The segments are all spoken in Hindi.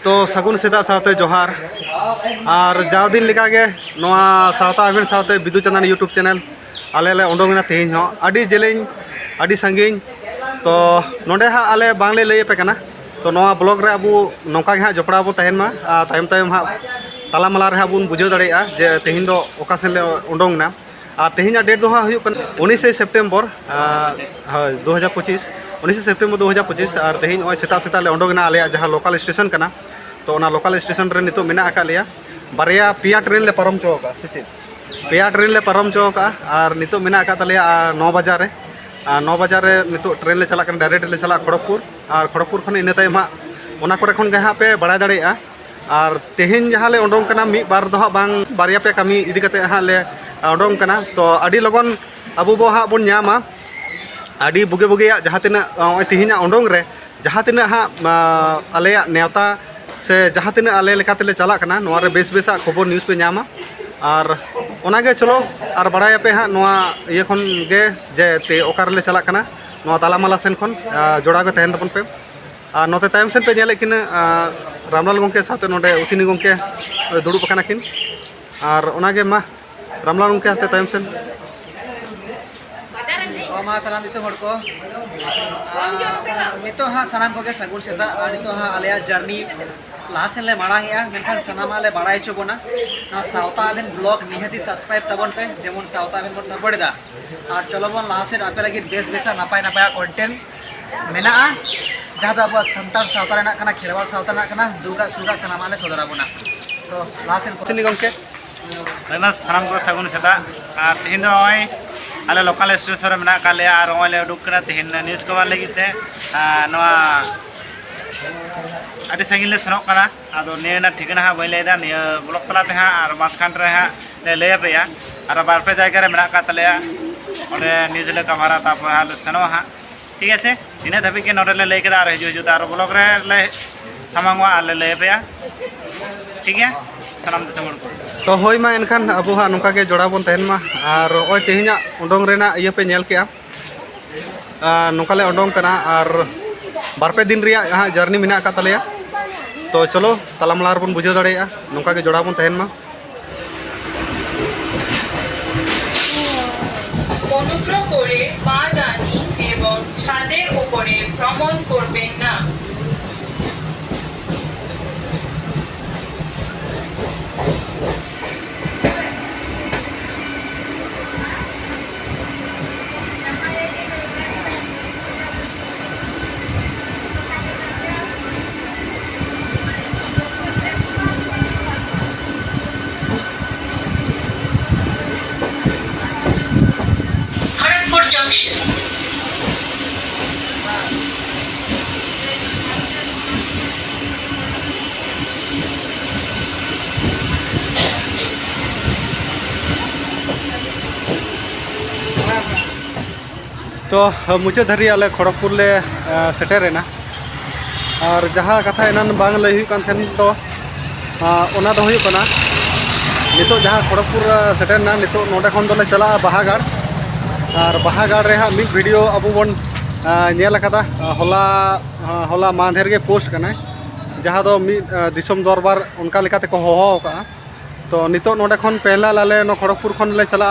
तो सगुन सेता साथे जोहार और जाव दिन लेकागे नोआ सावता इवेंट साथे बिदु चंदन यूट्यूब चैनल आले ले ओंडोंगना तेहिं हो अडी जेलें अडी संगिन तो नोंडे हा आले बांगले लई पे कना तो नोआ ब्लॉग रे अबु नोका गे हा जपड़ा बो तहन मा तायम तायम हा ताला माला रे हा बुन बुझाव दाड़ेया जे तेहिं दो ओका सेन ले ओंडोंगना और तेहिं डेट दो हा हुयु कन 19 सितंबर 2025 19 सितंबर 2025 और तेहिं ओय सेता सेता ले ओंडोंगना आले जहां लोकल स्टेशन कना तो लोकल स्टेशन रे नितो मेना आका लिया बारिया पिया ट्रेन ले परम चौका से पिया ट्रेन ले परम चौका और नितो मेना आका तलिया 9 बजा रे 9 बजा रे नितो ट्रेन ले चला डायरेक्ट ले चला खड़गपुर और खड़गपुर खन इन तायम ओना करे खन गे हाँ पे बड़ा दाड़ेया और तेहिं जहाँ ले ओंडोंग कना मिद बार दो हाँ बांग बारिया पे कमी इदी कते हाँ ले ओंडोंग कना तो अडी लगन अबु बो हाँ बुन न्यामा अडी बुगे बुगे जहाँ तिना तेहिं ओंडोंग रे जहाँ तिना हाँ आले नेवता से जहाँ तिना आले लेकाते चला कना नोआ रे बेस बेसा खबर न्यूज़ पे न्यामा और ओनागे चलो और बड़ाया पे हाँ नोआ ये खन गे जे ते ओकार ले चला कना नोआ तालामाला सेन खन जोड़ा के तहन तपन पे और नोते तायम सेन पे नेले किन रामलाल गंके साथे नोडे उसिनी गंके दुड़ुब कना किन और ओनागे मा रामलाल गंके हाते तायम सेन मा सानाम दिसो हर को नितो हाँ सानाम को के सगुन सेता नितो हाँ आलिया जर्नी लासेन ले माड़ांगेया मेनखान सानाम आले बाड़ाय चो बोना ना सावता आबेन ब्लॉग निहाती सब्सक्राइब तबन पे जेमन सावता आबेन बन सबड़ेदा और चलो बन लासेन आपे लगी बेस बेसा नापाय नापाय कंटेंट मेना जहाँ दो अब संतार सावता रेना कना खेरवाल सावता ना कना दुर्गा सुगा सानाम आले सदरा बोना तो लासेन उसिनी गंके लेना सानाम को सगुन सेता तेहिं दो ओय आले लोकल स्टेशन में काले और ओले उडुक कना तेहिं न्यूज़ को लगी ते नोआ अभी संगिन ले सनोक कना आदो नेना ठिकाना हा बैलेदा ने ब्लॉक तलाते हा और मासखान रे हा ले ले पेया और बारपे जायगा रे मेना का तलेया ओले न्यूज़ ले कमारा ताप हा ले सनो हा ठीक है इन धाबी के नोडे ले ले केदा और हिजु तार ब्लॉक रे ले सामांगवा आले ले पेया ठीक है सलाम दिसमर को तो होय मा एनखान अबु हा नोका के जोड़ा बोन तहन मा और ओय तेहिं ओंडोंग रेना ये पे नेल केआ नोका ले ओंडोंग कना और बारपे दिन रिया हाँ जर्नी मेना का तलेया तो चलो तालामाला बन बुझाव दाड़ेया नोका के जोड़ा बन तहन मा অনুগ্রহ করে পাদানি এবং ছাদের উপরে ভ্রমণ করবেন না Junction. तो मुझे धरी आले खड़गपुर ले सेटेरेना और जहाँ कथा एनान बांग लई हुई कान थेन तो ओना दो हुई कना नितो जहाँ खड़गपुर सेटेरना नितो नोडे खन दोले चला बाहागाड़ और बाहागाड़ रे हाँ मिद वीडियो अबु बन नेल कदा होला होला मांधेर गे पोस्ट कना जहाँ दो मिद दिसम दरबार उनका लेकाते को होहो का तो नितो नोडे खन पहला लाले नो खड़गपुर खन ले चला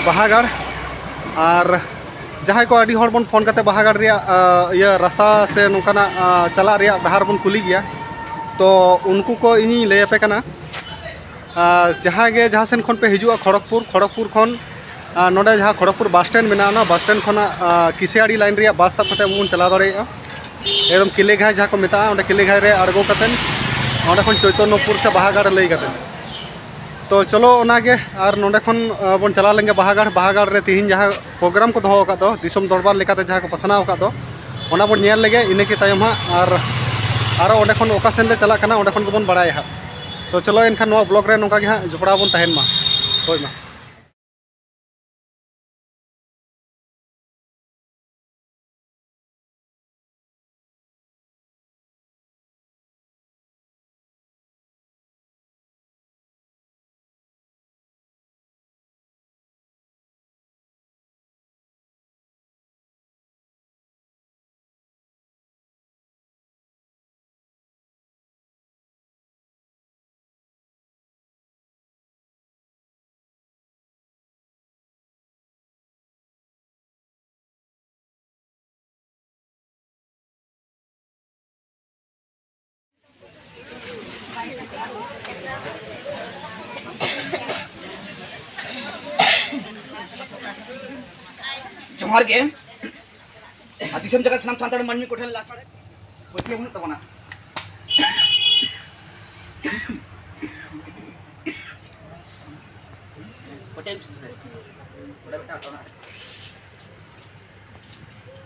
बाहागाड़ और जहाँ को अड़ी हर बन फोन करते बाहागाड़ रे ये रास्ता से नोकाना चला रे डहार बन कुली गया तो उनको को इनी ले पे कना जहाँ गे जहाँ सेन खन पे हिजुआ खड़गपुर खन नोडे जहाँ खड़गपुर बस स्टैंड मेना ना बस स्टैंड खना किसियाड़ी लाइन रे बस सब कते बन चला दाड़ेया एकदम किले घाय जहाँ को मेता ओंडे किले घाय रे अड़गो कते ओंडे खन चैतन्यपुर से बाहागाड़ लई कते तो चलो ओनागे और नोडे खन बन चला लेंगे बाहागाड़ रे तेहिं जहाँ प्रोग्राम को दोहो का दो दिसम दरबार लेकाते जहाँ को पसनाव का दो ओना बन नेल लेगे इने के तायम हा और ओंडे खन ओका सेन ले चला कना ओंडे खन बन बड़ाय हा तो चलो एनखान नोआ ब्लॉग रे नोका गे हाँ जपड़ा बन तहन मा होय मा। जोहार गे दिसम जगह सनाम सानताड़ मानमी को ठेन लासाड़े पटिया बुनुग तबना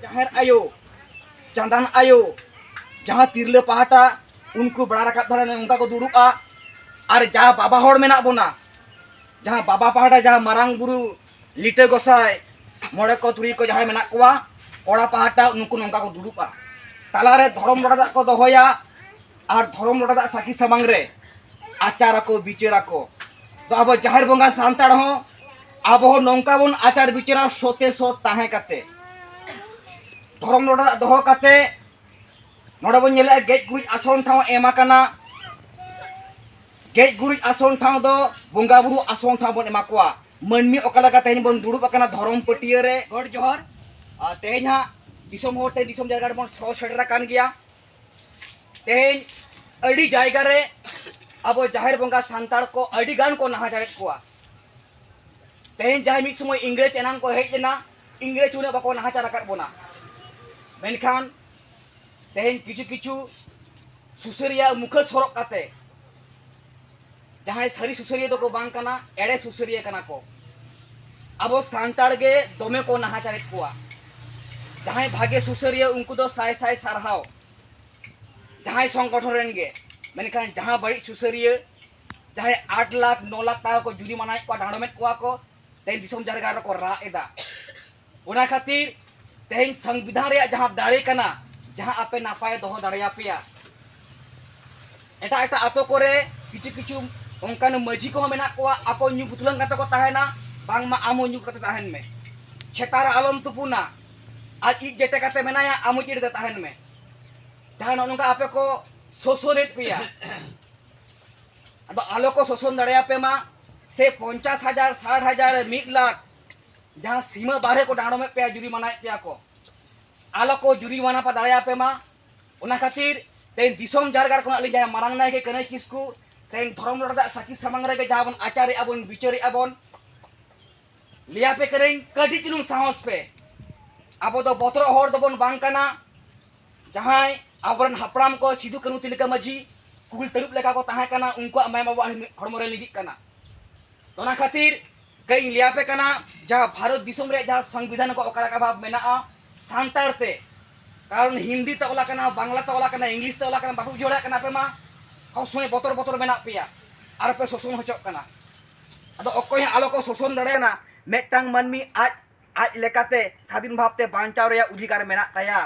जाहेर आयो चांदान आयो जहाँ तिरले पहाटा उनको बड़ा रखा धरा उनका को दुड़ुबा और जहाँ बाबा होड़ मेना बोना जहाँ बाबा पहाटा जहाँ मारांग बुरु लिटे गोसाई मोड़े को तुरी को जहाँ मेना कोआ कोड़ा पहाटा उनको नौका को दुड़ुबा तालारे धर्म लोड़ा को दोहोया और धर्म लोड़ा साकी समांग रे आचार को बिचारा को तो अब जाहिर बंगा सांताड़ हो अब हो नौका बन आचार बिचारा सोते सो ताहे कते धर्म लोड़ा दोहो कते नोड़ा बन नेले गेज गुरिज आसन ठाव एमा कना गेज गुरिज आसन ठाव दो बंगा बुरु आसन ठाव बन एमा कोआ मनमी ओकला का तेहन बन दुड़ुब अकना धर्म पटिया रे गड जोहर तेहन हा दिसम होते दिसम जायगा बन सो सेडरा कान गया तेहन अड़ी जायगा रे अब जाहिर बंगा सांताड़ को अड़ी गान को नहाचारेत कोआ तेहन जाय मिद समय इंग्रेज एनांग को हेज लेना इंग्रेज उन्हें बाको नहाचार रकात बोना मेनखान तेहन किचु किचु सुसरिया मुखस हरक काते जहाँ सारी सुसरिया को बांग कना एड़े सुसरिया कना को अब सांताड़ गे दमे को नहाचारेत कोआ जहाँ भागे सुसरिया उनको दो साय साय सारहाव जहाँ संगठन रेन गे मेनखान जहाँ बड़ी सुसरिया जहाँ 8 लाख 9 लाख टाका को जुरिमाना को डांडमेट को तेहन दिसम जारगा को रा एदा उना खातिर तेहन संविधान रे जहाँ दाड़े कना जहाँ आपे नापाय दोहो दाड़िया पेया एटा एटा आतो कोरे किछु किछु ओंकान मजी को मेना को आको न्यू बुतलन काते को ताहेना बांगमा आमो न्यू काते ताहेन में छेतार आलम तुपुना आज इ जेटे काते मेनाया आमो चिड़े ताहेन में जहाँ नोंका आपे को सोसोनेट पेया अब आलो को शोषण दाड़िया पे मा से 50,000 60,000 1 लाख जहाँ सीमा बाहरे को डांडो में पे जुरिमाना पे को आलो को जुरिमाना पा दाड़िया पे मा उना खातिर तेन दिसम जारगार को अली जहाँ मारांग नाय के कने किसकु तेन धर्म लड़ा साकी समांग रे जहाँ बन आचार्य अबन बिचारी अबन लिया पे करें कदी चुलुंग साहस पे अब दो बतर होड़ दबन बांग कना जहाँ आबरन हपराम को सिदु कनु तिलका मजी कुल तरुप लेका को ताहे कना उनको माय बाबा हड़मो रे लिगी कना तोना खातिर कई लिया पे कना जहाँ भारत दिसम रे जहाँ संविधान को ओकरा का भाव मेना सांताड़ ते कारण हिंदी ते ओला कना बांग्ला ते ओला कना इंग्लिश ते ओला कना बाकु जोड़ा कना पे मा हौ समय बतर बतर मेना पेया आर पे शोषण होचक कना अदो ओकोय आलो को शोषण दड़ेना मेटांग मानमी आज आज लेकाते स्वाधीन भावते बांचाव रे अधिकार मेना ताया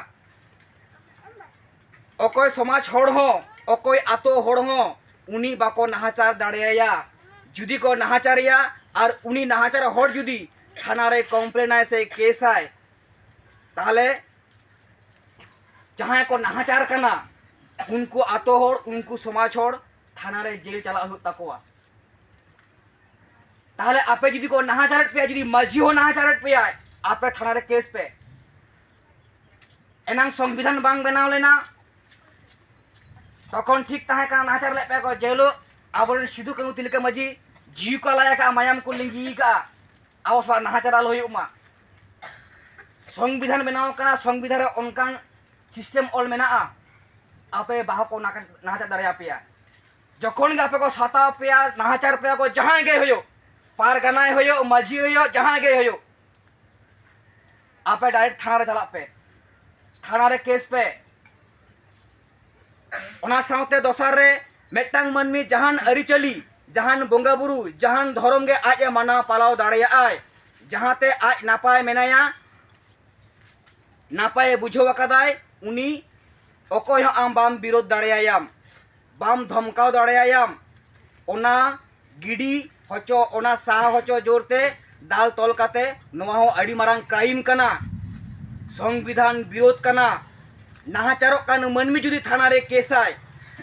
ओकोय समाज होड़ हो ओकोय आतो होड़ हो उनी बाको नहाचार दाड़ेया जुदी को नहाचारिया और उनी नहाचार होड़ जुदी थाना रे कम्प्लेन आए से केस आए ताहले जहाँ को नहाचार कना उनको आतो होड़ उनको समाज होड़ थाना रे जेल चला हो तकोआ ताहले आपे जुदी को नहाचार पे जुदी मजी हो नहाचार पे आए आपे थाना रे केस पे एनांग संविधान बांग बनाव लेना तखन ठीक ताहे का नहाचार ले पे को जेलो आबरन सिदु कनु तिलका मजी जीव का लाया का मायाम को लिंगी का आवसा नहाचार आलो हुमा संविधान बनाव कना संविधान रे ओनकान सिस्टम ऑल मेना आपे बाह को नहाचार दाड़िया पेया जखन गे आपे को साता पेया नहाचार पेया को जहाँ गे होयो पारगाना होयो मजी होयो जहाँ गे होयो आपे डायरेक्ट थाना रे चला पे थाना रे केस पे ओना साउते दोसार रे मेटांग मनमी जहान अरिचली जहान बोंगा बुरु जहान धर्म गे आज माना पालाव दाड़िया आय जहाँते आज नापाय मेनाया नापाय बुझो वकादाय उनी ओकोय आम बाम विरोध दाड़ियायाम बाम धमकाव दाड़ियायाम ओना गिडी हचो ओना साह हचो जोरते दाल तोल काते नोआ हो अड़ी मारांग क्राइम कना संविधान विरोध कना नहाचारो कान मनमी जुदी थाना रे केसाय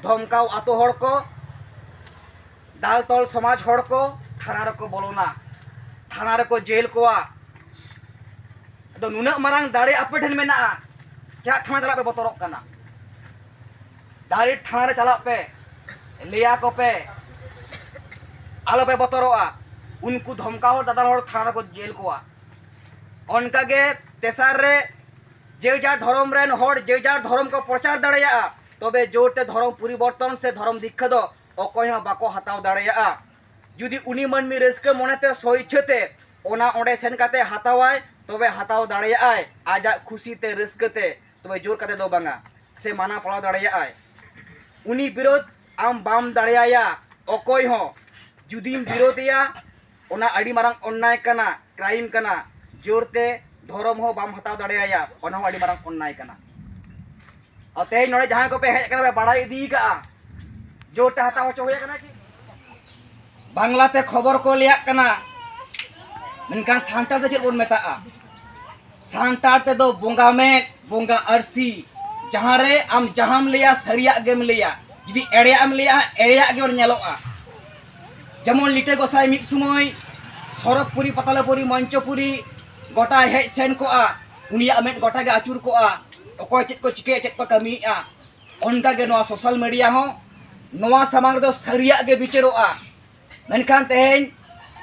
धमकाव आतो होड़ को दाल तोल समाज होड़ को थाना रे को बोलोना थाना रे को जेल कोआ तो नुना मारांग दाड़े आपे ठेन मेना चा थाना चला पे बतरक कना डायरेक्ट थाना रे चला पे लिया को पे आलो पे बतरोआ उनको धमकाव दादा होड़ थाना को जेल कोआ उनका गे तेसार रे जे जार धर्म रेन हर जे जार धर्म को प्रचार दाड़ेया तबे जोरते धर्म परिवर्तन से धर्म दीक्षा दो अकय हं बाको हताव दाड़ेया जुदी उनी मानमी रस्के मोनेते सोइच्छते ओना ओंडे सेन काते हतावाय तबे हताव दाड़ेयाय आजा खुशीते रस्केते तबे जोर काते दो बांगा से माना पड़ा दाड़ेयाय उनी विरोध आम बाम दाड़ेया अकय हं जुदीम विरोधिया ओना अड़ी मारंग अन्याय कना क्राइम कना जोरते धर्म हो बाम हताव दाड़ेया ओना हो अड़ी मारंग अन्याय कना और ते नोड़े जहां को पे हेज कना बे बाड़ा इदी का जोरते हताव होचो होया कना कि बांग्लाते खबर को लिया कना मेनकान सांताल ते चेद बोन मेताआ सांताल ते दो बोंगा में बोंगा अरसी जहां रे आम जहां लिया सरिया गेम लिया जदी एड़ेयाम लिया एड़ेया गे नेलोआ जेमन लिटे गोसाई मिद समय सरकपुरी पतालपुरी मंचपुरी गोटा हेज सेन कोआ उनिया मेद गोटा गे आचुर कोआ अकय चेद को चिके चेद को कमीआ ओनका गे नोआ सोशल मीडिया हो नोआ सामांग दो सरिया गे बिचारोआ मेनखान तेहेन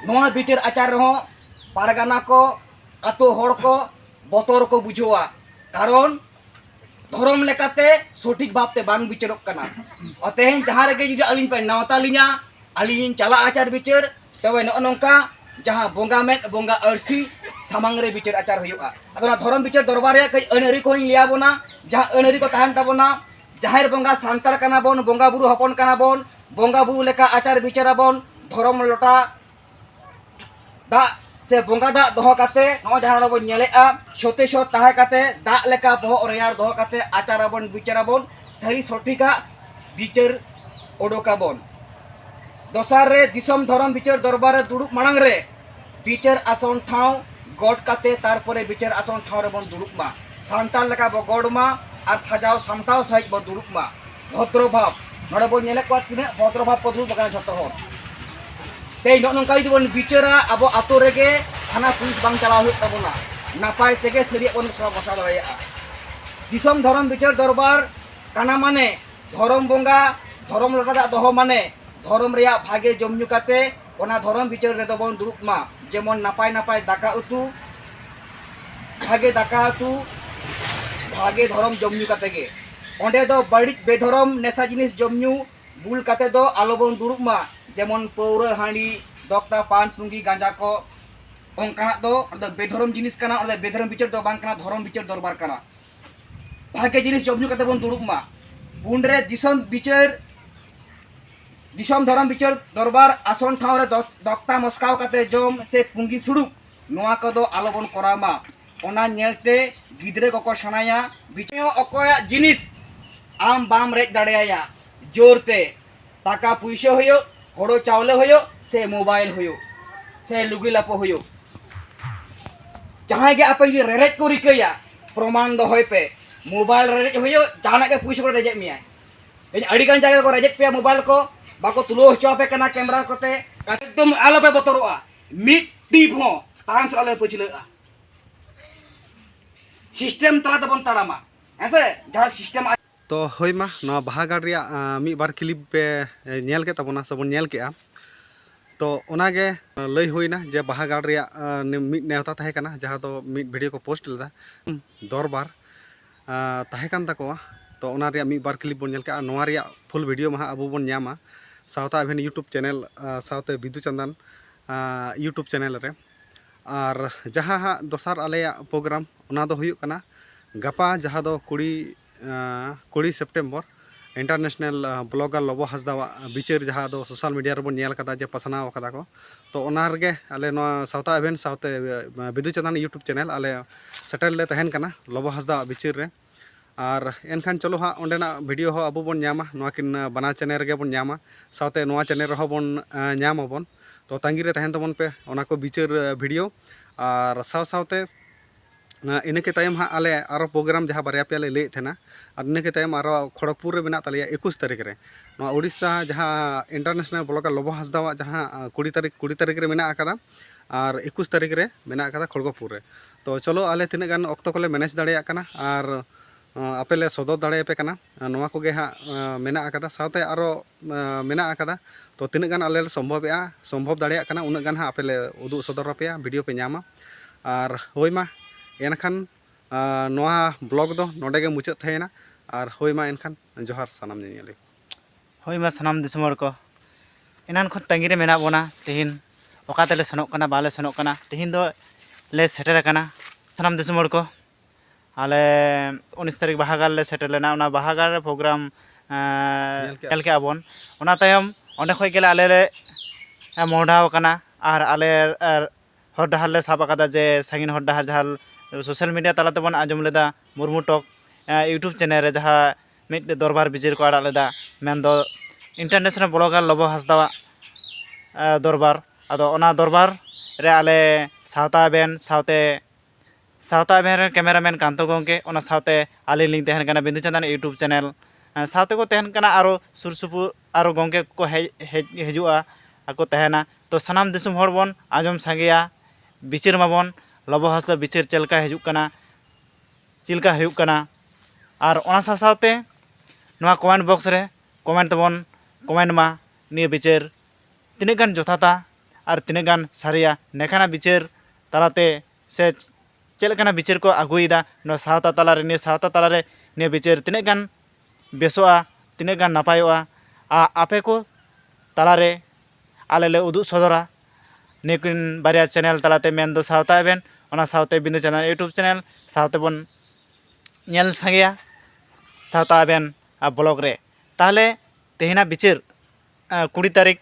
नोआ बिचार आचार हो पारगाना को आतो हर को बतर को बुझोआ कारण धर्म लेकाते सठिक भावते बांग बिचारोक कना और तेहेन जहां रेगे जुदी अलिन पे नावता लिना अलिन चला आचार बिचार तबे नोंका जहां बोंगा में बोंगा अरसी सामांग रे बिचार आचार हुआ अदना धर्म बिचार दरबार रे कई अनहरी को लिया बोना जहां अनहरी को तहन ताबोना जाहेर बोंगा सांतार कना बोन बोंगा बुरु हपन कना बोन बोंगा बुरु लेका आचार बिचारा बोन धर्म लोटा दा से बोंगा दा दोहो काते नो जहां बन नेलेआ छोटे छो ताहे काते दा लेका बहो रेयार दोहो काते आचार बोन बिचारा बोन सही सठिका बिचार ओडोका बोन दोसार रे दिसम धर्म बिचार दरबार रे दुड़ुब मांग रे बिचार आसन ठाव गड काते तारपरे बिचार आसन ठाव रे बोन दुड़ुब मा सांताल लेका बो गड मा आर साजाव सामटाव सहित बो दुड़ुब मा भद्र भाव नोडे बो नेले को तिना भद्र भाव को दुड़ुब बगा जतो हो ते नोंका जुदी बोन बिचारा अब आतो रेगे थाना पुलिस बांग चलाव हुई ताबोना नापाय तेगे सरिया बोन सरा बसा दाड़ेया दिसम धर्म बिचार दरबार काना माने धर्म बोंगा धर्म लोटा दा दोहो माने धर्म रेया भागे जमनु काते ओना धर्म बिचार रे दो बोन दुड़ुब मा जेमन नापाय नापाय दाका उतु भागे दाका उतु भागे धर्म जमनु काते गे ओंडे दो बड़िक बेधर्म नेसा जिनिस जमनु बुल काते दो आलो बोन दुड़ुब मा जेमन पौरा हांडी दक्ता पान पुंगी गांजा को ओंकाना दो बेधर्म जिनिस कना ओंडे बेधर्म बिचार दो बांग कना धर्म बिचार दरबार कना भागे जिनिस जमनु काते बोन दुड़ुब मा उनरे दिसम बिचार दिसम धर्म बिचार दरबार आसन ठाव रे दक्ता मस्काव काते जम से पुंगी सुड़ुक नोआ को आलो बन करामा ओना नेलते गिदरे को सनाया बिचार अकया जिनिस आम बाम रेज दाड़ेया जोरते टाका पुइसा होयो हड़ो चावले होयो से मोबाइल होयो से लुगी लापो होयो जहां गे आपे जे रेरेज को रिकया प्रमाण दो होय पे मोबाइल रेरेज होयो जाना के पुइसा को रेजे मिया अड़ीगान जगह को रेजेक पे मोबाइल को बाको तुलो हचो पे कना कैमरा कोते एकदम आलो पे बतरोआ मिट टीप हो तांस आलो पछिलेआ सिस्टम तला तबन ताड़ामा ऐसे जहां सिस्टम तो होय मा नवा बाहागाड़ रिया मी बार क्लिप पे नेल के तबोना सबन नेल केआ तो ओनागे लई होइना जे बाहागाड़ रिया मिट नेवता ताहे कना जहां तो मिट वीडियो को पोस्ट लेदा दरबार ताहे कान ताकोआ तो ओना रिया मी बार क्लिप बोन नेल के नवा रिया फुल वीडियो मा अबो बोन न्यामा सावता अभेन यूट्यूब चैनल सावते बिदु चंदन यूट्यूब चैनल रे और जहाँ हाँ दोसार आलेया प्रोग्राम ओना दो हुयुक कना गपा जहाँ दो 20 सेप्टेम्बर इंटरनेशनल ब्लॉगर लबो हासदावा बिचार जहाँ दो सोशल मीडिया रे बोन नेल कदा जे पसनाव कदा को तो ओना रगे आले नो सावता अभेन सावते बिदु चंदन यूट्यूब चैनल आले सेटल ले तहन कना लबो हासदा बिचार रे और एनखान चलो हाँ ओंडेना वीडियो हो अबो बोन न्यामा नोआ किन बना चैनल रे बोन न्यामा सावते नोआ चैनल रे बोन न्याम अबोन तो तांगी रे तहन तबन पे ओना को बिचार वीडियो और साव सावते इनके तायम हाँ आले आरो प्रोग्राम जहाँ बारे पे ले थेना और इनके तायम आरो खड़गपुर रे मेना तलिया 21 तारीख रे नोआ उड़ीसा जहाँ इंटरनेशनल ब्लॉगर लबो हासदावा जहाँ 20 तारीख रे मेना आकादा और 21 तारीख रे मेना आकादा खड़गपुर रे तो चलो आले तिना गान ऑक्तो कोले मैनेज दाड़ेया कना और आपेले सदर दाड़े पे कना नोआ कोगे हाँ मेना आकादा सावते आरो मेना आकादा तो तिना गान आले संभव दाड़ेया कना उना गान हाँ आपेले उदुग सदर पे वीडियो पे न्यामा और होय मा एनखान नोआ ब्लॉग दो नोडे गे मुचाद थायना और होय मा एनखान जोहार सानाम नेले हई मा सानाम दिसुम हर को एनान खन तंगी रे मेना बोना तेहिन ओकाते ले सनोक कना बाले सनोक कना तेहिन दो ले सेटर कना सानाम दिसुम हर को आले 19 तारीख बाहागार ले सेटर लेना ओना बाहागार रे प्रोग्राम कल के आबोन ओना तायम ओंडे खय गेले आले ले मोडाव कना और आले हर डाहार ले साब आकादा जे सागिन हर डाहार जहाल सोशल मीडिया तालाते बन आजम लेदा मुर्मू टॉक यूट्यूब चैनल रे जहा मिड दरबार बिजिर को आड़ा लेदा मेन दो इंटरनेशनल ब्लॉगर लबो हासदा दरबार आदो ओना दरबार रे आले सावता बेन रे कैमरामैन कांतो गंके ओना सावते आले लिंक तहन कना बिंदु चंदन यूट्यूब चैनल सावते को तहन कना आरो सुरसुपुर आरो गंके को हेजुआ ako tahena to sanam disum hor bon ajom sangeya bichir mabon lobo hasda bichir chelka hijuk kana chilka huyuk kana ar ona sasawte noa comment box re comment tabon comment ma niya bichir tinaga gan jothata ar tinaga gan saria nekana bichir talate se chelkana bichir ko aguida no sawta talare niya bichir tinaga gan besoa tinaga gan napayoa ape ko talare आले ले उदुग सदरा नेकिन बारिया चैनल तलाते मेन दो सावता एवेन ओना सावते बिंदु चैनल यूट्यूब चैनल सावते बन नेल सांगेया सावता एवेन ब्लॉग रे ताहले तेहिना बिचिर 20 तारीख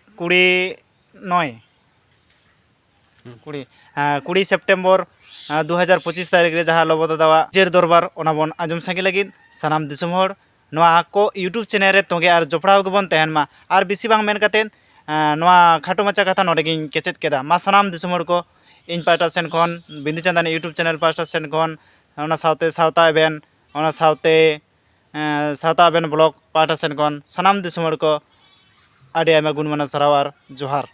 20 सेप्टेम्बर 2025 तारीख रे जहा लबो दादा जेर दरबार ओना बन आजम सांगे लगिन सानाम दिसुम हर नोआ को यूट्यूब चैनल रे तोगे आर जोपड़ाव गेबन तहन मा आर बिसि बांग मेन कातेन नोआ खाटो माचा कथा नोडेगिन केचेत केदा मा सानाम दिसुम हर को इन पाटा सेन खन बिंदु चंदन यूट्यूब चैनल पाटा सेन खन ओना सावते सावता एवेन ओना सावते सावता एवेन ब्लॉग पाटा सेन खन सानाम दिसुम हर को आडे आमा गुणमाना सरावार जोहार।